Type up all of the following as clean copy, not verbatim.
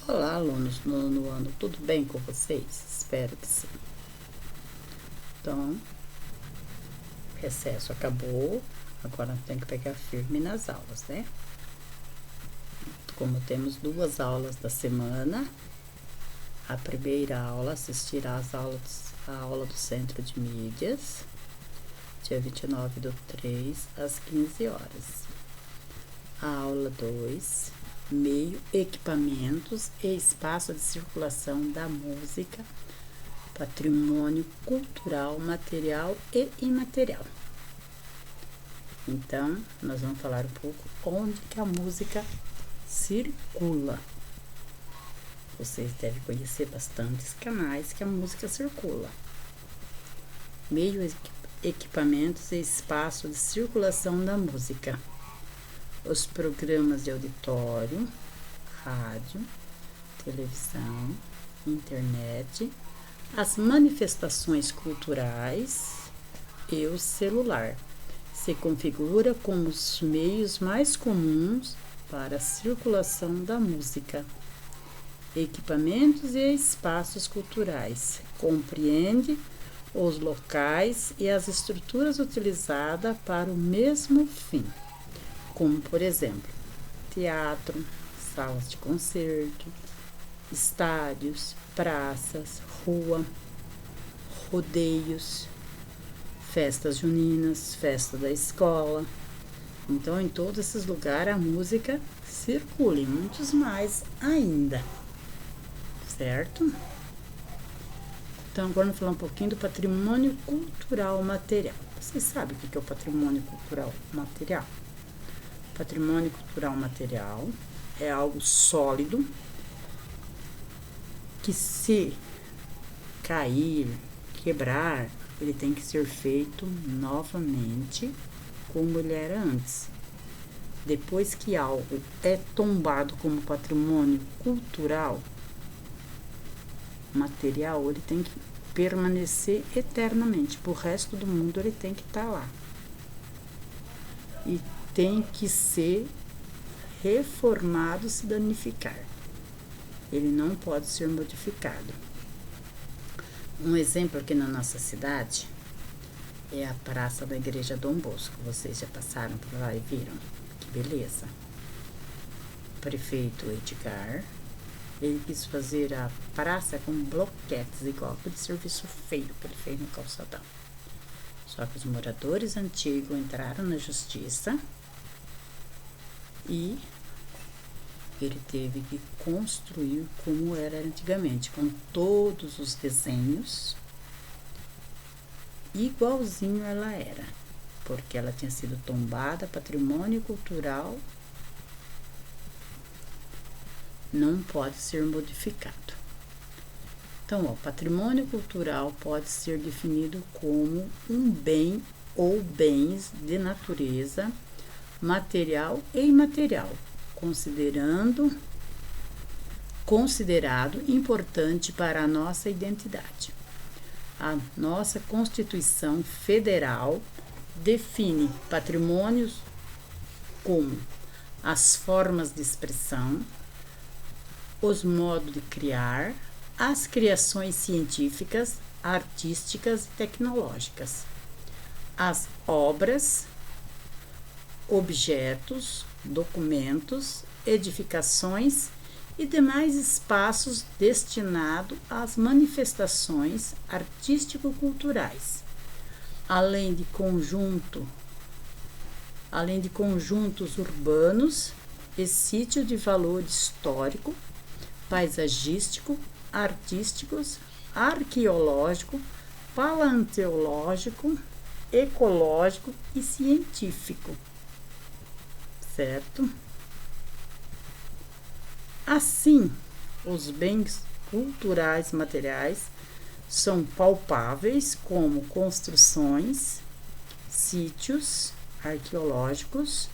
Olá, alunos do nono ano, tudo bem com vocês? Espero que sim. Então, o recesso acabou, agora tem que pegar firme nas aulas, né? Como temos 2 aulas da semana, a primeira aula assistirá a aula do Centro de Mídias, dia 29/3, às 15 horas. A aula 2, meio, equipamentos e espaço de circulação da música, patrimônio cultural, material e imaterial. Então, nós vamos falar um pouco onde que a música circula. Vocês devem conhecer bastantes canais que a música circula. Meio, equipamentos e espaço de circulação da música. Os programas de auditório, rádio, televisão, internet, as manifestações culturais e o celular. Se configura como os meios mais comuns para a circulação da música. Equipamentos e espaços culturais. Compreende os locais e as estruturas utilizadas para o mesmo fim, como, por exemplo, teatro, salas de concerto, estádios, praças, rua, rodeios, festas juninas, festa da escola. Então, em todos esses lugares a música circula e muitos mais ainda, certo? Então, agora vamos falar um pouquinho do patrimônio cultural material. Vocês sabem o que é o patrimônio cultural material? Patrimônio cultural material é algo sólido que, se cair, quebrar, ele tem que ser feito novamente como ele era antes. Depois que algo é tombado como patrimônio cultural material, ele tem que permanecer eternamente. Pro resto do mundo ele tem que estar lá. E tem que ser reformado se danificar. Ele não pode ser modificado. Um exemplo aqui na nossa cidade é a Praça da Igreja Dom Bosco. Vocês já passaram por lá e viram? Que beleza! O prefeito Edgar, ele quis fazer a praça com bloquetes, igual aquele serviço feio que ele fez no calçadão. Só que os moradores antigos entraram na justiça e ele teve que construir como era antigamente, com todos os desenhos, igualzinho ela era, porque ela tinha sido tombada, patrimônio cultural, não pode ser modificado. Então, o patrimônio cultural pode ser definido como um bem ou bens de natureza material e imaterial, considerado importante para a nossa identidade. A nossa Constituição Federal define patrimônios como as formas de expressão, os modos de criar, as criações científicas, artísticas e tecnológicas, as obras, objetos, documentos, edificações e demais espaços destinados às manifestações artístico-culturais, além de conjuntos urbanos e sítios de valor histórico, paisagístico, artísticos, arqueológico, paleontológico, ecológico e científico, certo? Assim, os bens culturais materiais são palpáveis como construções, sítios arqueológicos,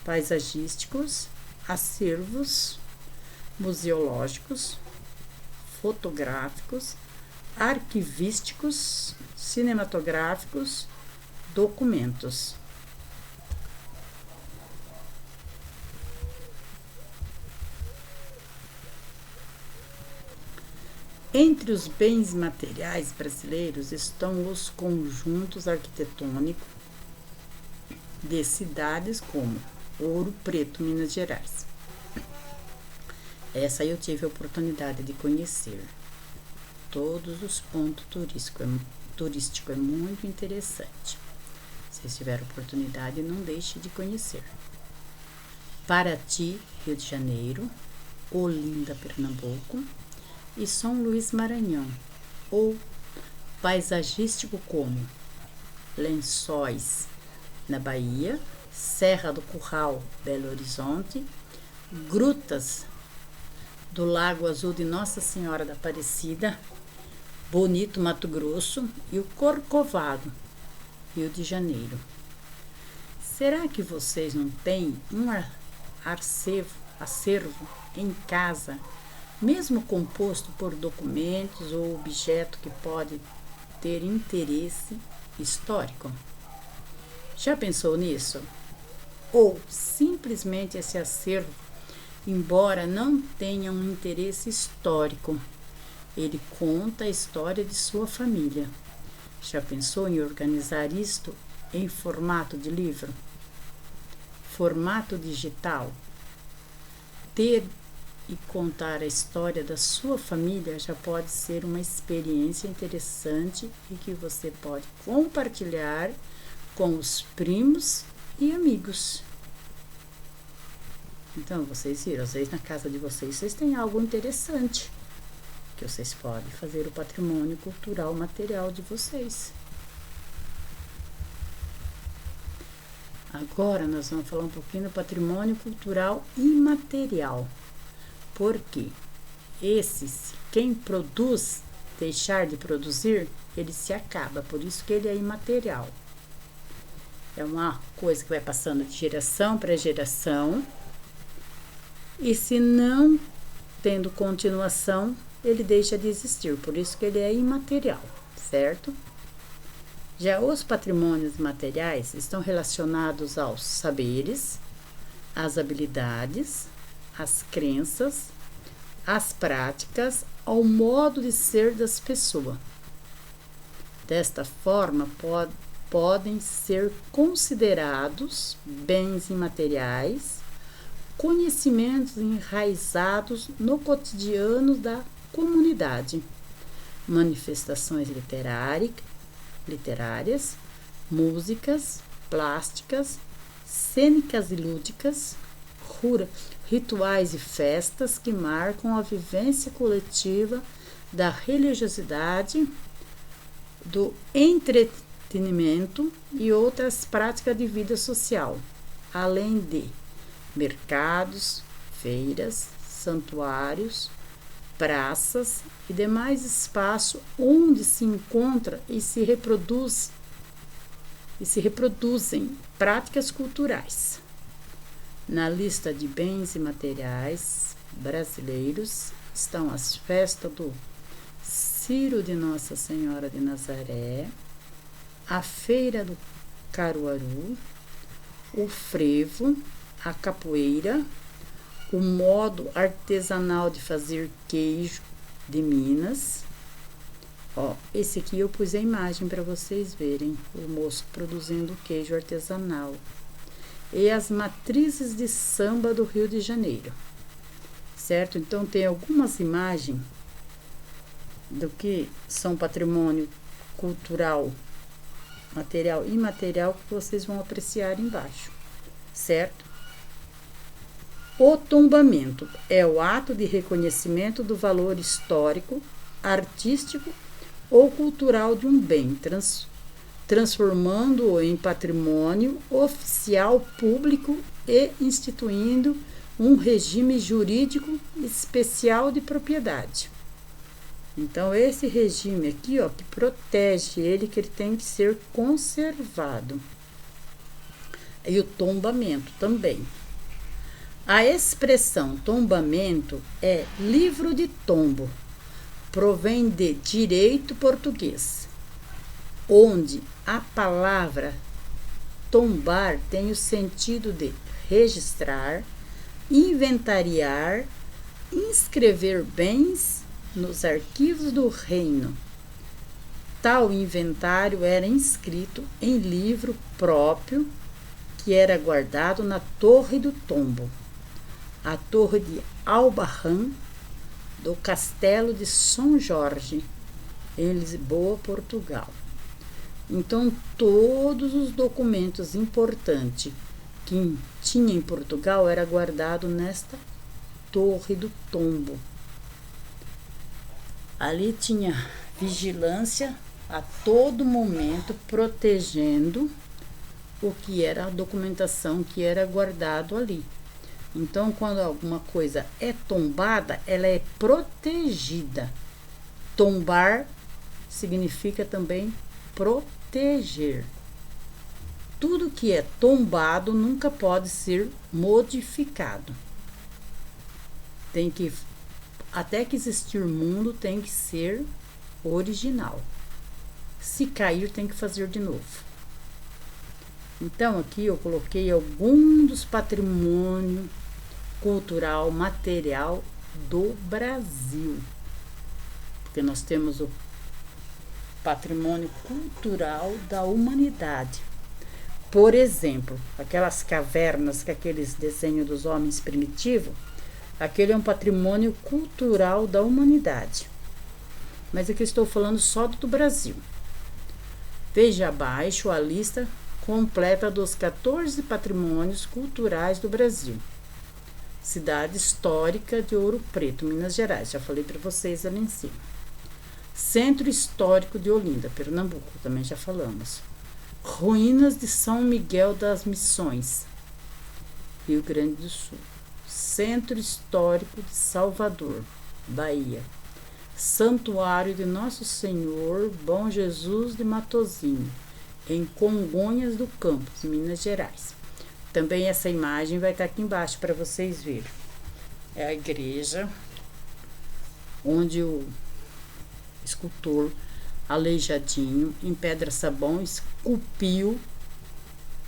paisagísticos, acervos museológicos, fotográficos, arquivísticos, cinematográficos, documentos. Entre os bens materiais brasileiros estão os conjuntos arquitetônicos de cidades como Ouro Preto, Minas Gerais. Essa eu tive a oportunidade de conhecer. Todos os pontos turísticos é muito interessante. Se tiver oportunidade, não deixe de conhecer. Paraty, Rio de Janeiro, Olinda, Pernambuco e São Luís, Maranhão, ou paisagístico como Lençóis, na Bahia, Serra do Curral, Belo Horizonte, Grutas do Lago Azul de Nossa Senhora da Aparecida, Bonito, Mato Grosso, e o Corcovado, Rio de Janeiro. Será que vocês não têm um acervo em casa, mesmo composto por documentos ou objeto que pode ter interesse histórico? Já pensou nisso? Ou simplesmente esse acervo, embora não tenha um interesse histórico, ele conta a história de sua família. Já pensou em organizar isto em formato de livro? Formato digital? Ter e contar a história da sua família já pode ser uma experiência interessante e que você pode compartilhar com os primos e amigos. Então, vocês viram, às vezes na casa de vocês têm algo interessante que vocês podem fazer o patrimônio cultural material de vocês. Agora nós vamos falar um pouquinho do patrimônio cultural imaterial. Porque quem produz, deixar de produzir, ele se acaba, por isso que ele é imaterial. É uma coisa que vai passando de geração para geração, e se não tendo continuação, ele deixa de existir, por isso que ele é imaterial, certo? Já os patrimônios materiais estão relacionados aos saberes, às habilidades, às crenças, às práticas, ao modo de ser das pessoas. Desta forma, podem ser considerados bens imateriais, conhecimentos enraizados no cotidiano da comunidade, manifestações literárias, músicas, plásticas, cênicas e lúdicas, rituais e festas que marcam a vivência coletiva da religiosidade, do entretenimento e outras práticas de vida social, além de mercados, feiras, santuários, praças e demais espaços onde se encontra e se reproduzem práticas culturais. Na lista de bens imateriais brasileiros estão as festas do Ciro de Nossa Senhora de Nazaré, a Feira do Caruaru, o frevo, a capoeira, o modo artesanal de fazer queijo de Minas. Esse aqui eu pus a imagem para vocês verem, o moço produzindo queijo artesanal. E as matrizes de samba do Rio de Janeiro, certo? Então, tem algumas imagens do que são patrimônio cultural, material e imaterial que vocês vão apreciar embaixo, certo? O tombamento é o ato de reconhecimento do valor histórico, artístico ou cultural de um bem, transformando-o em patrimônio oficial público e instituindo um regime jurídico especial de propriedade. Então, esse regime aqui, que protege ele, que ele tem que ser conservado. E o tombamento também. A expressão tombamento é livro de tombo, provém de direito português, onde a palavra tombar tem o sentido de registrar, inventariar, inscrever bens nos arquivos do reino. Tal inventário era inscrito em livro próprio que era guardado na Torre do Tombo, a Torre de Albarrán do Castelo de São Jorge, em Lisboa, Portugal. Então, todos os documentos importantes que tinha em Portugal era guardado nesta Torre do Tombo. Ali tinha vigilância a todo momento, protegendo o que era a documentação que era guardado ali. Então, quando alguma coisa é tombada, ela é protegida. Tombar significa também proteger. Tudo que é tombado nunca pode ser modificado. Até que existir mundo, tem que ser original. Se cair, tem que fazer de novo. Então, aqui eu coloquei algum dos patrimônios cultural, material do Brasil. Porque nós temos o patrimônio cultural da humanidade. Por exemplo, aquelas cavernas com aqueles desenhos dos homens primitivos, aquele é um patrimônio cultural da humanidade. Mas aqui estou falando só do Brasil. Veja abaixo a lista completa dos 14 patrimônios culturais do Brasil. Cidade histórica de Ouro Preto, Minas Gerais, já falei para vocês ali em cima. Centro histórico de Olinda, Pernambuco, também já falamos. Ruínas de São Miguel das Missões, Rio Grande do Sul. Centro histórico de Salvador, Bahia. Santuário de Nosso Senhor Bom Jesus de Matozinho, em Congonhas do Campos, Minas Gerais. Também essa imagem vai estar aqui embaixo para vocês verem. É a igreja onde o escultor Aleijadinho, em pedra sabão, esculpiu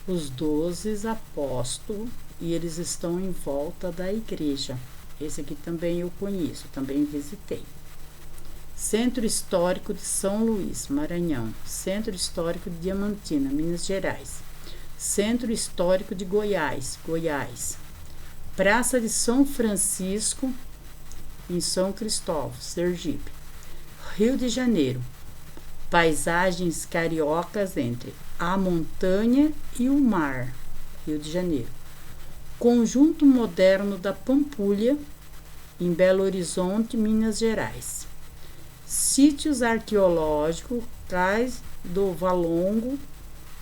os 12 apóstolos e eles estão em volta da igreja. Esse aqui também eu conheço, também visitei. Centro Histórico de São Luís, Maranhão. Centro Histórico de Diamantina, Minas Gerais. Centro Histórico de Goiás, Goiás. Praça de São Francisco, em São Cristóvão, Sergipe. Rio de Janeiro. Paisagens cariocas entre a montanha e o mar, Rio de Janeiro. Conjunto Moderno da Pampulha, em Belo Horizonte, Minas Gerais. Sítios arqueológicos, Cais do Valongo,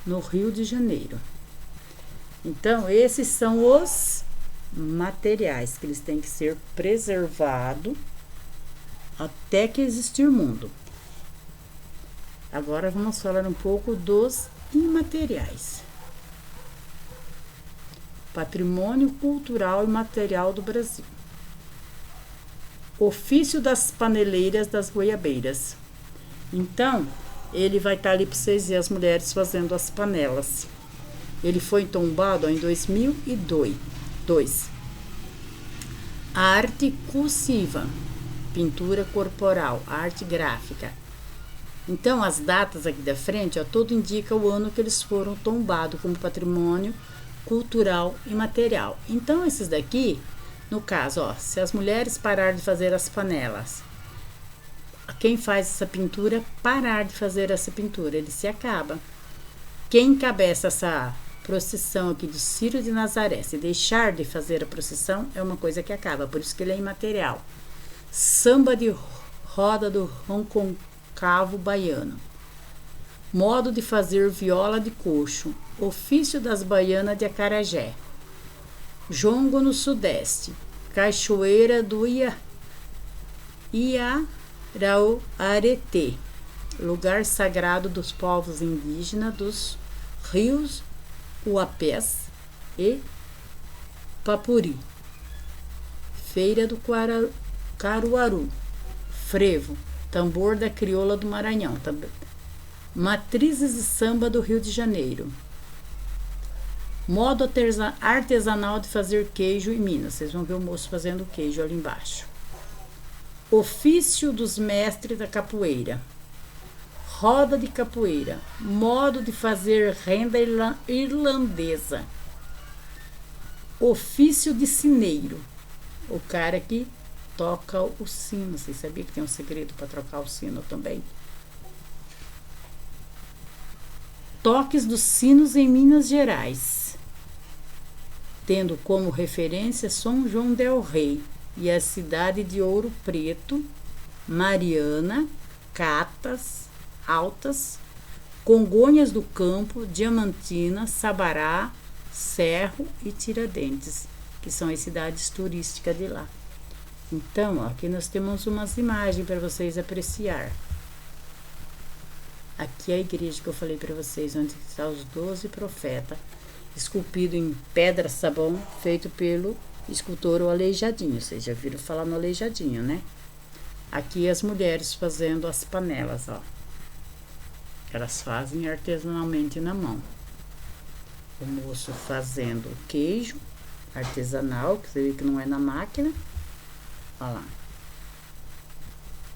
no Rio de Janeiro. Então, esses são os materiais que eles têm que ser preservados até que existir mundo. Agora vamos falar um pouco dos imateriais. Patrimônio cultural e material do Brasil. Ofício das paneleiras das goiabeiras. Então, ele vai estar ali para vocês verem as mulheres fazendo as panelas. Ele foi tombado em 2002. Arte cursiva, pintura corporal, arte gráfica. Então, as datas aqui da frente, ó, tudo indica o ano que eles foram tombados como patrimônio cultural e material. Então, esses daqui, no caso, ó, se as mulheres pararem de fazer as panelas, quem faz essa pintura parar de fazer essa pintura, ele se acaba. Quem encabeça essa procissão aqui do Círio de Nazaré, se deixar de fazer a procissão, é uma coisa que acaba, por isso que ele é imaterial. Samba de roda do Ronconcavo baiano. Modo de fazer viola de coxo. Ofício das baianas de acarajé. Jongo no Sudeste. Cachoeira do Iarauaretê. Lugar sagrado dos povos indígenas dos rios Uapés e Papuri. Feira do Caruaru. Frevo. Tambor da crioula do Maranhão. Matrizes de samba do Rio de Janeiro. Modo artesanal de fazer queijo em Minas. Vocês vão ver o moço fazendo queijo ali embaixo. Ofício dos mestres da capoeira. Roda de capoeira. Modo de fazer renda irlandesa. Ofício de sineiro. O cara que toca o sino. Vocês sabiam que tem um segredo para trocar o sino também? Toques dos sinos em Minas Gerais, tendo como referência São João del Rei e a cidade de Ouro Preto, Mariana, Catas, Altas, Congonhas do Campo, Diamantina, Sabará, Cerro e Tiradentes, que são as cidades turísticas de lá. Então, ó, aqui nós temos umas imagens para vocês apreciar. Aqui é a igreja que eu falei para vocês, onde estão os 12 profetas, esculpido em pedra sabão, feito pelo escultor o Aleijadinho. Vocês já viram falar no Aleijadinho, né? Aqui as mulheres fazendo as panelas, ó. Elas fazem artesanalmente na mão. O moço fazendo o queijo artesanal, que você vê que não é na máquina. Olha lá.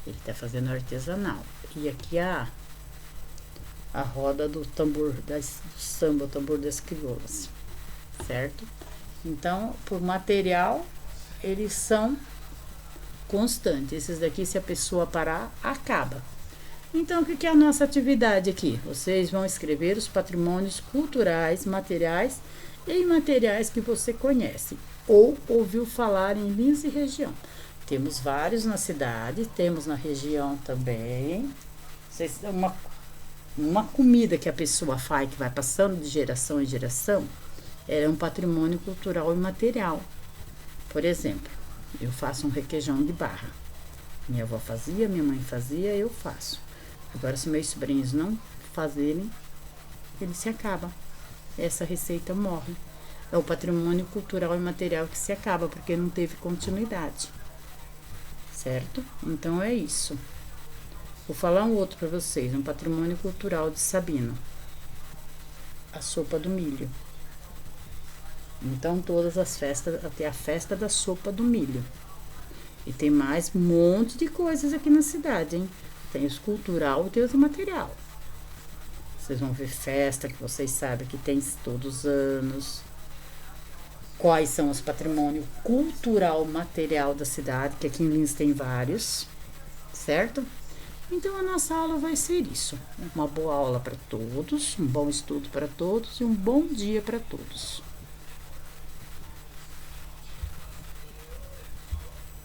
Ele tá fazendo artesanal. E aqui a roda do tambor do samba, o tambor das crioulas, certo? Então, por material, eles são constantes. Esses daqui, se a pessoa parar, acaba. Então, o que é a nossa atividade aqui? Vocês vão escrever os patrimônios culturais, materiais e imateriais que você conhece ou ouviu falar em Lins e região. Temos vários na cidade, temos na região também. Uma comida que a pessoa faz, que vai passando de geração em geração, é um patrimônio cultural e material. Por exemplo, eu faço um requeijão de barra. Minha avó fazia, minha mãe fazia, eu faço. Agora, se meus sobrinhos não fazerem, ele se acaba. Essa receita morre. É o patrimônio cultural e material que se acaba, porque não teve continuidade. Certo? Então, é isso. Vou falar um outro para vocês, um patrimônio cultural de Sabino. A sopa do milho. Então, todas as festas, até a festa da sopa do milho. E tem mais um monte de coisas aqui na cidade, hein? Tem os cultural e tem os material. Vocês vão ver festa que vocês sabem que tem todos os anos. Quais são os patrimônios cultural material da cidade, que aqui em Lins tem vários, certo? Então, a nossa aula vai ser isso. Uma boa aula para todos, um bom estudo para todos e um bom dia para todos.